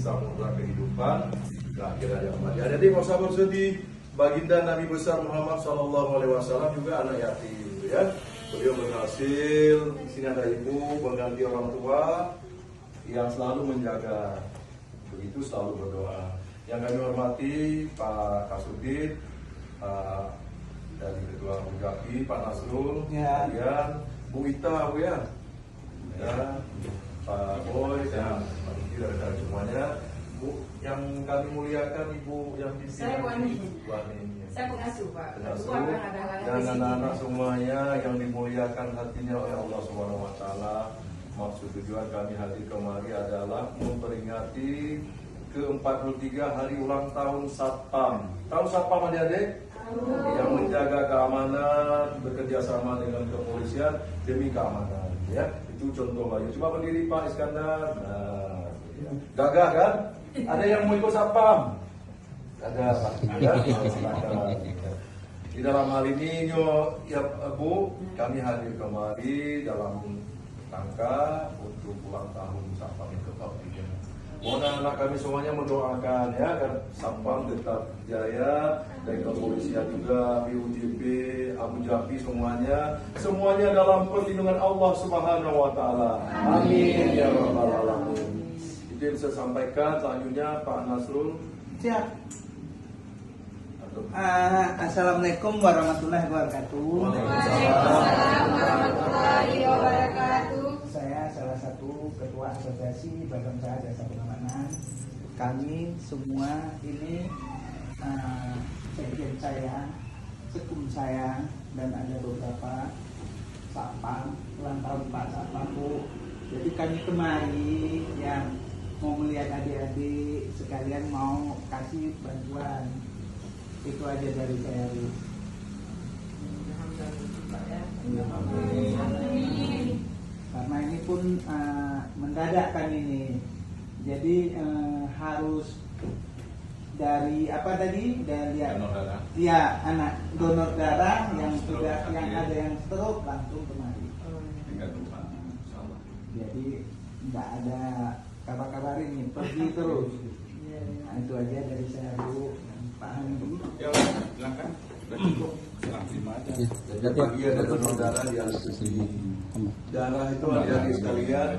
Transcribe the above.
samudra kehidupan ke akhirat yang abadi. Jadi nggak usah bersedih. Baginda Nabi besar Muhammad SAW juga anak yatim, ya. Beliau berhasil. Di sini ada ibu mengganti orang tua yang selalu menjaga. Begitu selalu berdoa. Yang kami hormati Pak Kasudin, dari Ketua Mujapi, Pak Nasrul, ya. kemudian Bu Ita, Bu ya, Pak Boy, dan Pak Diki, dan semuanya. Bu, yang kami muliakan Ibu yang di sini. Saya Wani. Wani. Saya pengasuh Pak. Pengasuh dan anak-anak semuanya yang dimuliakan hatinya oleh Allah Subhanahu Wa Taala. Maksud tujuan kami hadir kemari adalah memperingati ke-43 hari ulang tahun Satpam. Tahu Satpam adik-adik? Yang menjaga keamanan, bekerja sama dengan kepolisian demi keamanan. Ya, itu contoh lain. Coba berdiri Pak Iskandar. Nah, ya. Gagah kan? Ada yang mau ikut Satpam? Ada. Di dalam hal ini, ya Bu, kami hadir kemari dalam rangka untuk ulang tahun Satpam yang ke-43. Mohon anak kami semuanya mendoakan ya agar Satpam tetap jaya, dan kepolisian juga, BUJP, Abu Japi semuanya dalam perlindungan Allah Subhanahu Wa Taala. Amin ya rabbal alamin. Itu yang saya sampaikan. Selanjutnya Pak Nasrul. Siap. Assalamualaikum warahmatullahi wabarakatuh. Waalaikumsalam warahmatullahi wabarakatuh. Saya salah satu ketua asosiasi Badan Usaha Jasa Pengamanan. Kami semua ini sekjen saya, sekum saya, dan ada beberapa satpam ulang tahun Pak Satpam Bu. Jadi kami kemari yang mau melihat adik-adik sekalian mau kasih bantuan. Itu aja dari saya Bu. Karena ini pun mendadak kan ini. Jadi harus dari apa tadi? Dari ya anak donor darah yang sudah yang ada yang stroke langsung kemari. Jadi nggak ada kabar-kabar ini pergi terus. Nah, itu aja dari saya Bu. Pak Handi. Ya, silakan. Sudah cukup. Terima aja. Jadi bagian dari donor darah di atas darah itu ada sekalian.